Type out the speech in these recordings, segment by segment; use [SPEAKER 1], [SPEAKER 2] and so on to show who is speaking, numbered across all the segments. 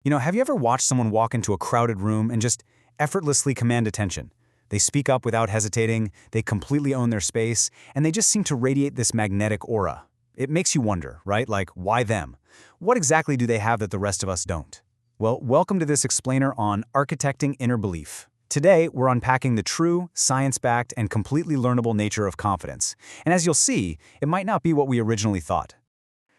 [SPEAKER 1] Have you ever watched someone walk into a crowded room and just effortlessly command attention? They speak up without hesitating, they completely own their space, and they just seem to radiate this magnetic aura. It makes you wonder, right? Like, why them? What exactly do they have that the rest of us don't? Well, welcome to this explainer on architecting inner belief. Today, we're unpacking the true, science-backed, and completely learnable nature of confidence. And as you'll see, it might not be what we originally thought.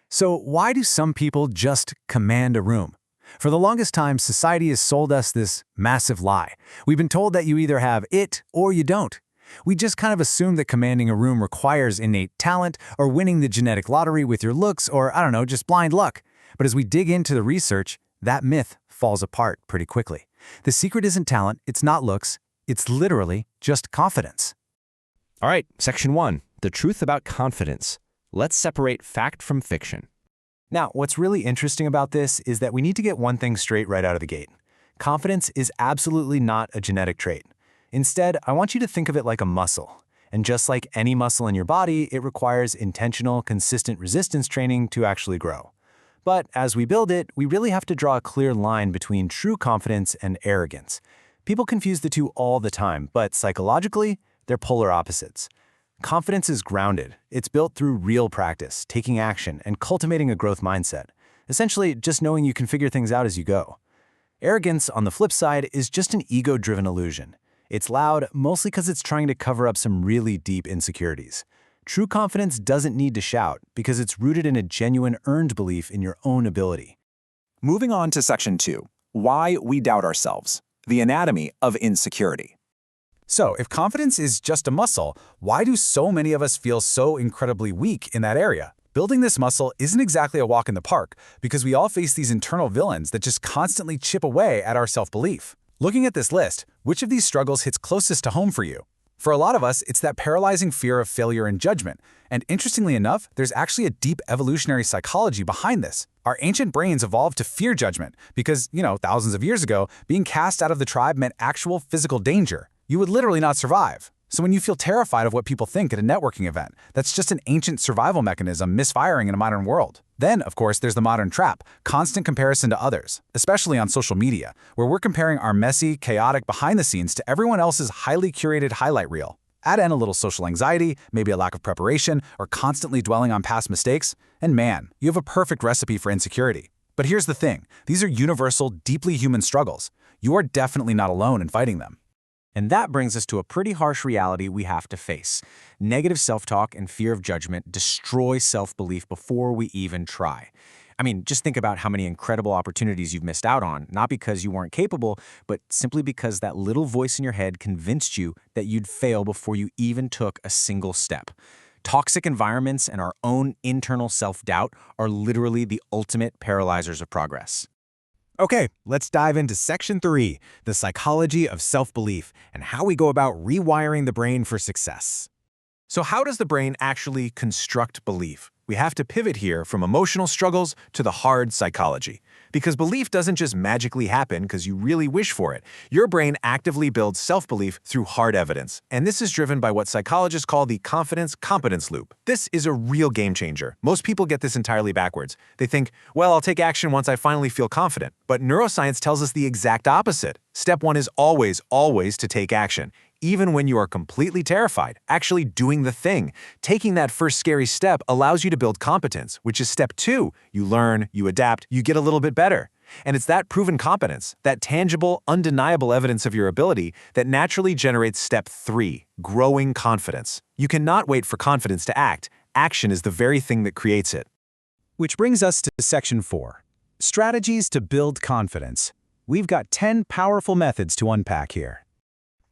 [SPEAKER 1] So why do some people just command a room? For the longest time, society has sold us this massive lie. We've been told that you either have it or you don't. We just kind of assume that commanding a room requires innate talent or winning the genetic lottery with your looks or, just blind luck. But as we dig into the research, that myth falls apart pretty quickly. The secret isn't talent, it's not looks, it's literally just confidence.
[SPEAKER 2] All right, Section 1, the truth about confidence. Let's separate fact from fiction.
[SPEAKER 1] Now, what's really interesting about this is that we need to get one thing straight right out of the gate. Confidence is absolutely not a genetic trait. Instead, I want you to think of it like a muscle. And just like any muscle in your body, it requires intentional, consistent resistance training to actually grow. But as we build it, we really have to draw a clear line between true confidence and arrogance. People confuse the two all the time, but psychologically, they're polar opposites. Confidence is grounded. It's built through real practice, taking action, and cultivating a growth mindset. Essentially, just knowing you can figure things out as you go. Arrogance, on the flip side, is just an ego-driven illusion. It's loud, mostly because it's trying to cover up some really deep insecurities. True confidence doesn't need to shout because it's rooted in a genuine earned belief in your own ability.
[SPEAKER 3] Moving on to Section 2, why we doubt ourselves, the anatomy of insecurity.
[SPEAKER 1] So, if confidence is just a muscle, why do so many of us feel so incredibly weak in that area? Building this muscle isn't exactly a walk in the park because we all face these internal villains that just constantly chip away at our self-belief. Looking at this list, which of these struggles hits closest to home for you? For a lot of us, it's that paralyzing fear of failure and judgment. And interestingly enough, there's actually a deep evolutionary psychology behind this. Our ancient brains evolved to fear judgment because, thousands of years ago, being cast out of the tribe meant actual physical danger. You would literally not survive. So when you feel terrified of what people think at a networking event, that's just an ancient survival mechanism misfiring in a modern world. Then, of course, there's the modern trap, constant comparison to others, especially on social media, where we're comparing our messy, chaotic behind the scenes to everyone else's highly curated highlight reel. Add in a little social anxiety, maybe a lack of preparation, or constantly dwelling on past mistakes, and man, you have a perfect recipe for insecurity. But here's the thing, these are universal, deeply human struggles. You are definitely not alone in fighting them. And that brings us to a pretty harsh reality we have to face. Negative self-talk and fear of judgment destroy self-belief before we even try. Just think about how many incredible opportunities you've missed out on, not because you weren't capable, but simply because that little voice in your head convinced you that you'd fail before you even took a single step. Toxic environments and our own internal self-doubt are literally the ultimate paralyzers of progress.
[SPEAKER 4] Okay, let's dive into Section 3, the psychology of self-belief, and how we go about rewiring the brain for success.
[SPEAKER 3] So how does the brain actually construct belief? We have to pivot here from emotional struggles to the hard psychology. Because belief doesn't just magically happen because you really wish for it. Your brain actively builds self-belief through hard evidence. And this is driven by what psychologists call the confidence-competence loop. This is a real game changer. Most people get this entirely backwards. They think, well, I'll take action once I finally feel confident. But neuroscience tells us the exact opposite. Step 1 is always to take action. Even when you are completely terrified, actually doing the thing. Taking that first scary step allows you to build competence, which is step 2. You learn, you adapt, you get a little bit better. And it's that proven competence, that tangible, undeniable evidence of your ability, that naturally generates step 3, growing confidence. You cannot wait for confidence to act. Action is the very thing that creates it.
[SPEAKER 1] Which brings us to Section 4, strategies to build confidence. We've got 10 powerful methods to unpack here.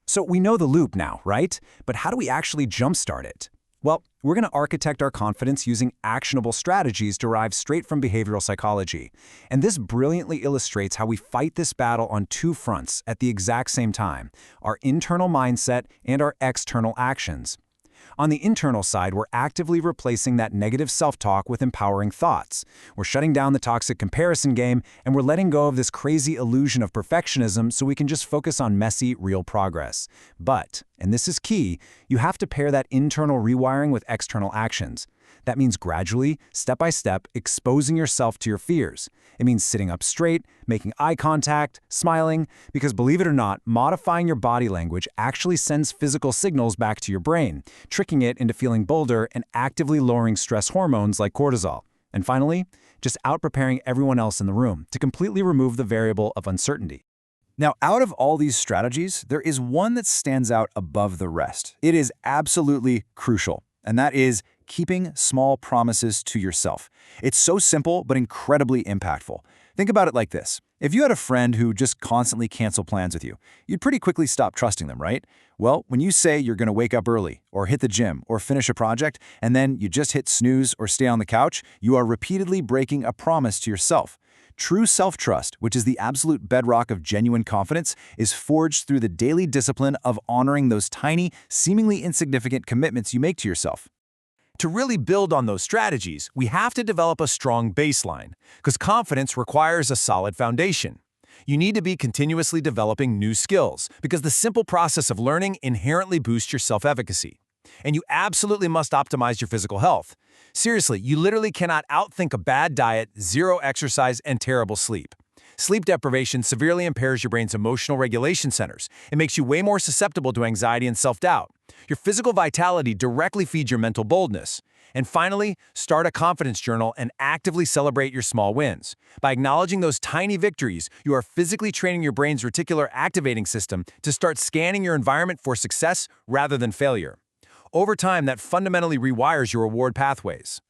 [SPEAKER 1] So we know the loop now, right? But how do we actually jumpstart it? Well, we're going to architect our confidence using actionable strategies derived straight from behavioral psychology. And this brilliantly illustrates how we fight this battle on two fronts at the exact same time, our internal mindset and our external actions. On the internal side, we're actively replacing that negative self-talk with empowering thoughts. We're shutting down the toxic comparison game, and we're letting go of this crazy illusion of perfectionism so we can just focus on messy, real progress. But, and this is key, you have to pair that internal rewiring with external actions. That means gradually, step by step, exposing yourself to your fears. It means sitting up straight, making eye contact, smiling, because believe it or not, modifying your body language actually sends physical signals back to your brain, tricking it into feeling bolder and actively lowering stress hormones like cortisol. And finally, just out-preparing everyone else in the room to completely remove the variable of uncertainty.
[SPEAKER 5] Now, out of all these strategies, there is one that stands out above the rest. It is absolutely crucial, and that is keeping small promises to yourself. It's so simple, but incredibly impactful. Think about it like this. If you had a friend who just constantly canceled plans with you, you'd pretty quickly stop trusting them, right? Well, when you say you're going to wake up early, or hit the gym, or finish a project, and then you just hit snooze or stay on the couch, you are repeatedly breaking a promise to yourself. True self-trust, which is the absolute bedrock of genuine confidence, is forged through the daily discipline of honoring those tiny, seemingly insignificant commitments you make to yourself.
[SPEAKER 3] To really build on those strategies, we have to develop a strong baseline, because confidence requires a solid foundation. You need to be continuously developing new skills, because the simple process of learning inherently boosts your self-efficacy. And you absolutely must optimize your physical health. Seriously, you literally cannot outthink a bad diet, zero exercise, and terrible sleep. Sleep deprivation severely impairs your brain's emotional regulation centers. It makes you way more susceptible to anxiety and self-doubt. Your physical vitality directly feeds your mental boldness. And finally, start a confidence journal and actively celebrate your small wins. By acknowledging those tiny victories, you are physically training your brain's reticular activating system to start scanning your environment for success rather than failure. Over time, that fundamentally rewires your reward pathways.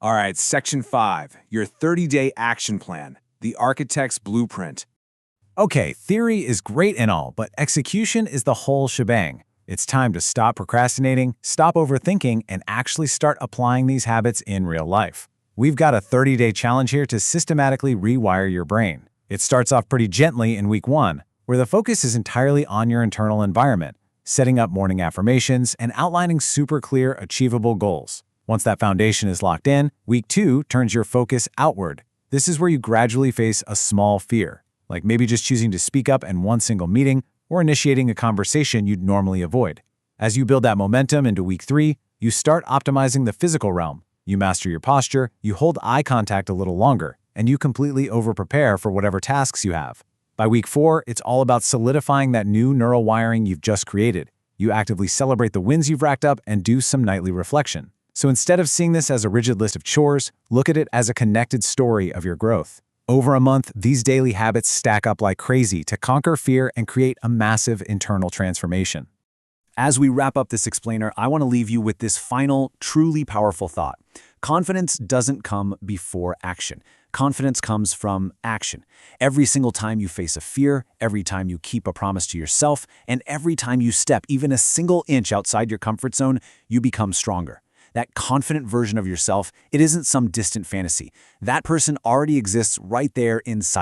[SPEAKER 6] All right, Section 5, your 30-day action plan, the architect's blueprint.
[SPEAKER 4] Okay, theory is great and all, but execution is the whole shebang. It's time to stop procrastinating, stop overthinking, and actually start applying these habits in real life. We've got a 30-day challenge here to systematically rewire your brain. It starts off pretty gently in week 1, where the focus is entirely on your internal environment, setting up morning affirmations, and outlining super clear, achievable goals. Once that foundation is locked in, week 2 turns your focus outward. This is where you gradually face a small fear, like maybe just choosing to speak up in one single meeting or initiating a conversation you'd normally avoid. As you build that momentum into week 3, you start optimizing the physical realm. You master your posture, you hold eye contact a little longer, and you completely over-prepare for whatever tasks you have. By week 4, it's all about solidifying that new neural wiring you've just created. You actively celebrate the wins you've racked up and do some nightly reflection. So instead of seeing this as a rigid list of chores, look at it as a connected story of your growth. Over a month, these daily habits stack up like crazy to conquer fear and create a massive internal transformation.
[SPEAKER 1] As we wrap up this explainer, I want to leave you with this final, truly powerful thought. Confidence doesn't come before action. Confidence comes from action. Every single time you face a fear, every time you keep a promise to yourself, and every time you step even a single inch outside your comfort zone, you become stronger. That confident version of yourself, it isn't some distant fantasy. That person already exists right there inside.